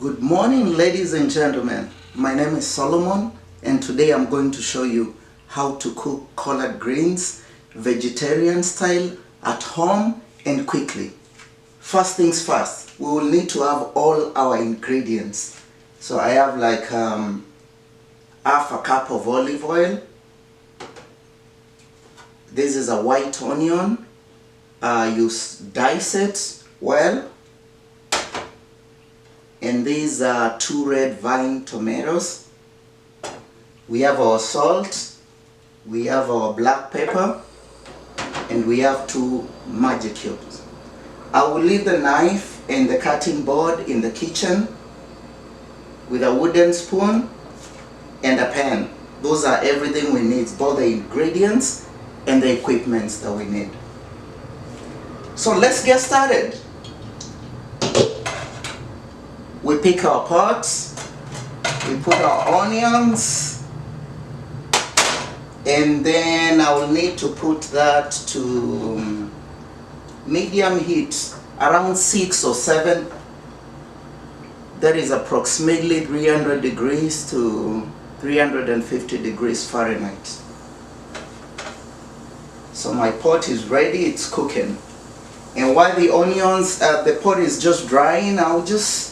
Good morning, ladies and gentlemen. My name is Solomon, and today I'm going to show you how to cook collard greens vegetarian style at home and quickly. First things first, we will need to have all our ingredients. So I have like half a cup of olive oil. This is a white onion. You dice it well. And these are 2 red vine tomatoes. We have our salt, we have our black pepper, and we have 2 Maggi cubes. I will leave the knife and the cutting board in the kitchen with a wooden spoon and a pan. Those are everything we need, both the ingredients and the equipment that we need. So let's get started. We pick our pots, we put our onions, and then I will need to put that to medium heat, around 6 or 7. That is approximately 300 degrees to 350 degrees Fahrenheit. So my pot is ready, it's cooking. And while the onions, the pot is just drying, I'll just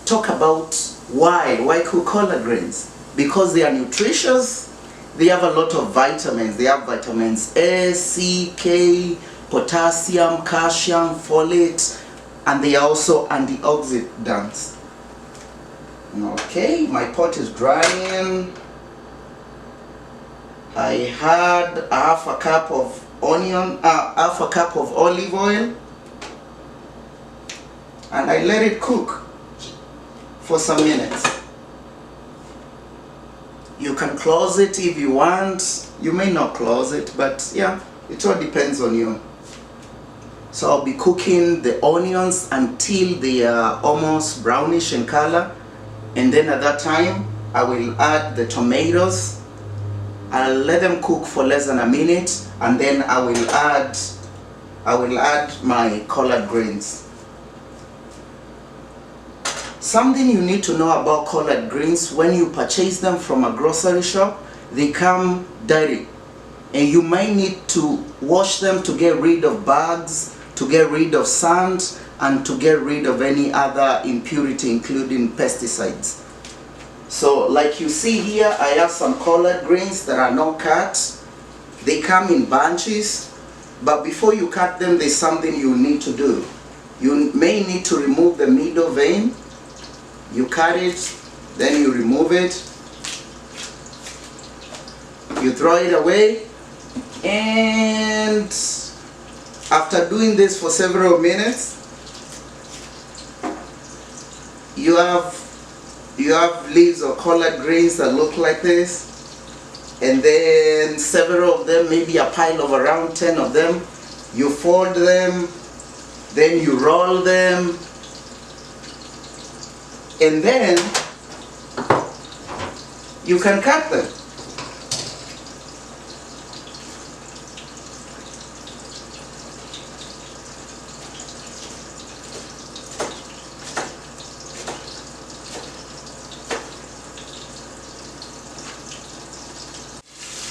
talk about why cook collard greens. Because they are nutritious, they have a lot of vitamins. They have vitamins A, C, K, potassium, calcium, folate, and they are also antioxidants. Okay, my pot is drying. I had half a cup of half a cup of olive oil, and I let it cook for some minutes. You can close it if you want. You may not close it, but yeah, it all depends on you. So I'll be cooking the onions until they are almost brownish in color, and then at that time I will add the tomatoes. I'll let them cook for less than a minute, and then I will add my collard greens. Something you need to know about collard greens: when you purchase them from a grocery shop, they come dirty, and you might need to wash them to get rid of bugs, to get rid of sand, and to get rid of any other impurity, including pesticides. So like you see here, I have some collard greens that are not cut. They come in bunches, but before you cut them, there's something you need to do. You may need to remove the middle vein. You cut it, then you remove it, you throw it away, and after doing this for several minutes, you have leaves of collard greens that look like this, and then several of them, maybe a pile of around 10 of them. You fold them, then you roll them, and then you can cut them.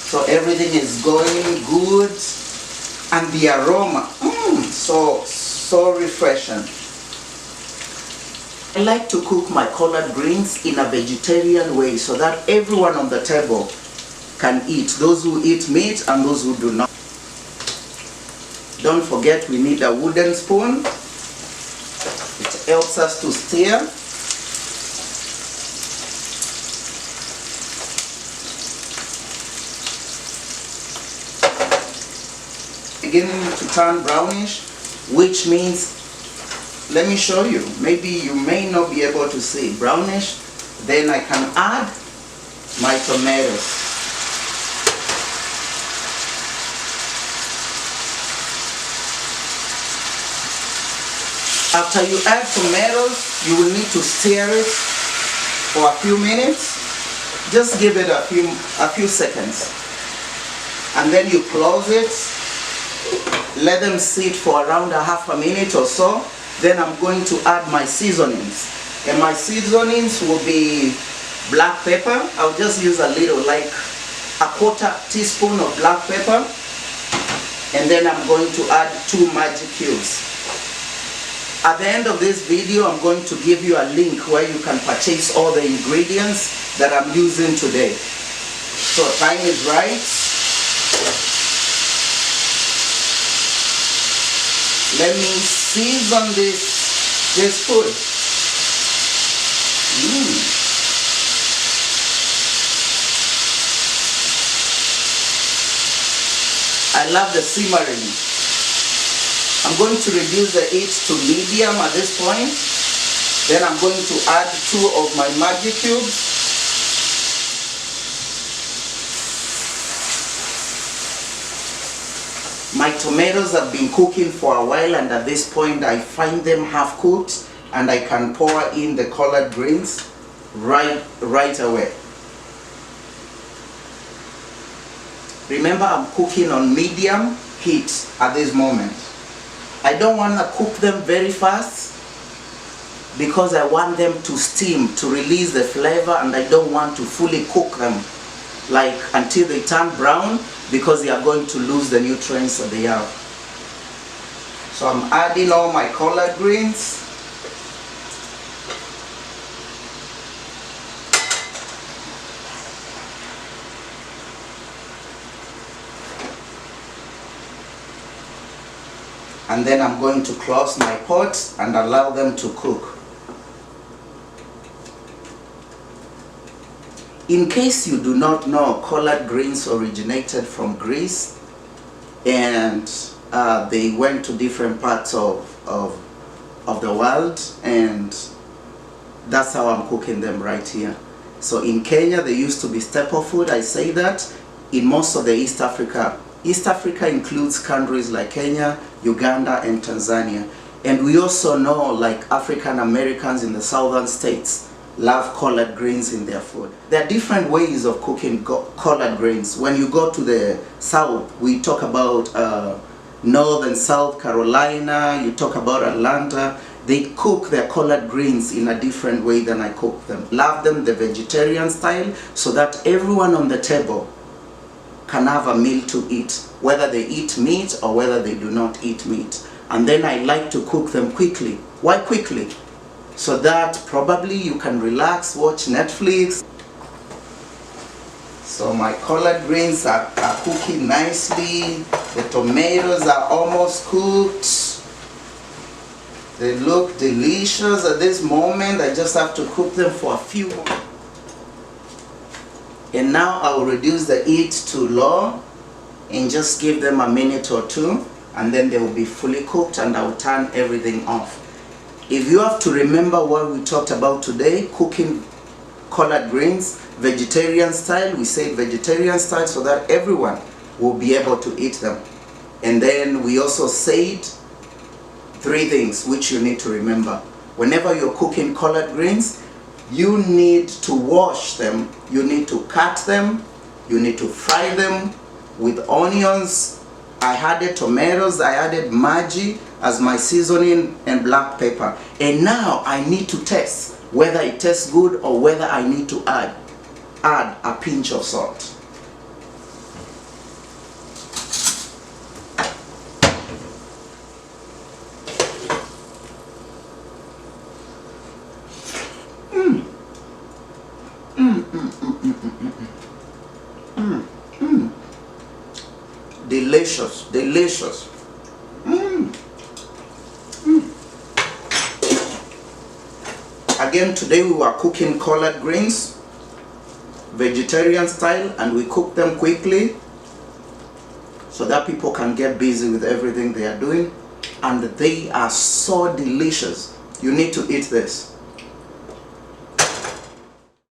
So everything is going good, and the aroma, so refreshing. I like to cook my collard greens in a vegetarian way so that everyone on the table can eat. Those who eat meat and those who do not. Don't forget, we need a wooden spoon. It helps us to stir. Beginning to turn brownish, which means, let me show you, maybe you may not be able to see, brownish. Then I can add my tomatoes. After you add tomatoes, you will need to stir it for a few minutes. Just give it a few seconds, and then you close it. Let them sit for around a half a minute or so. Then I'm going to add my seasonings. And my seasonings will be black pepper. I'll just use a little, like a quarter teaspoon of black pepper. And then I'm going to add 2 Maggi cubes. At the end of this video, I'm going to give you a link where you can purchase all the ingredients that I'm using today. So time is right. Let me season this food. I love the simmering. I'm going to reduce the heat to medium at this point. Then I'm going to add 2 of my Maggi cubes. My tomatoes have been cooking for a while, and at this point I find them half cooked, and I can pour in the collard greens right away. Remember, I'm cooking on medium heat at this moment. I don't want to cook them very fast because I want them to steam to release the flavor, and I don't want to fully cook them like until they turn brown, because they are going to lose the nutrients that they have. So I'm adding all my collard greens. And then I'm going to close my pot and allow them to cook. In case you do not know, collard greens originated from Greece, and they went to different parts of the world, and that's how I'm cooking them right here. So in Kenya, they used to be staple food. I say that in most of the East Africa. East Africa includes countries like Kenya, Uganda, and Tanzania. And we also know, like, African Americans in the southern states love collard greens in their food. There are different ways of cooking collard greens. When you go to the south, we talk about northern South Carolina, you talk about Atlanta. They cook their collard greens in a different way than I cook them. Love them the vegetarian style, so that everyone on the table can have a meal to eat, whether they eat meat or whether they do not eat meat. And then I like to cook them quickly. Why quickly? So that probably you can relax, watch Netflix. So my collard greens are cooking nicely. The tomatoes are almost cooked. They look delicious at this moment. I just have to cook them for a few more. And now I will reduce the heat to low and just give them a minute or 2, and then they will be fully cooked, and I will turn everything off. If you have to remember what we talked about today, cooking collard greens vegetarian style, we say vegetarian style so that everyone will be able to eat them. And then we also said 3 things which you need to remember. Whenever you're cooking collard greens, you need to wash them, you need to cut them, you need to fry them with onions. I added tomatoes, I added Maggi as my seasoning and black pepper. And now I need to test whether it tastes good or whether I need to add a pinch of salt. Delicious, delicious. Again, today we were cooking collard greens, vegetarian style, and we cook them quickly so that people can get busy with everything they are doing. And they are so delicious. You need to eat this.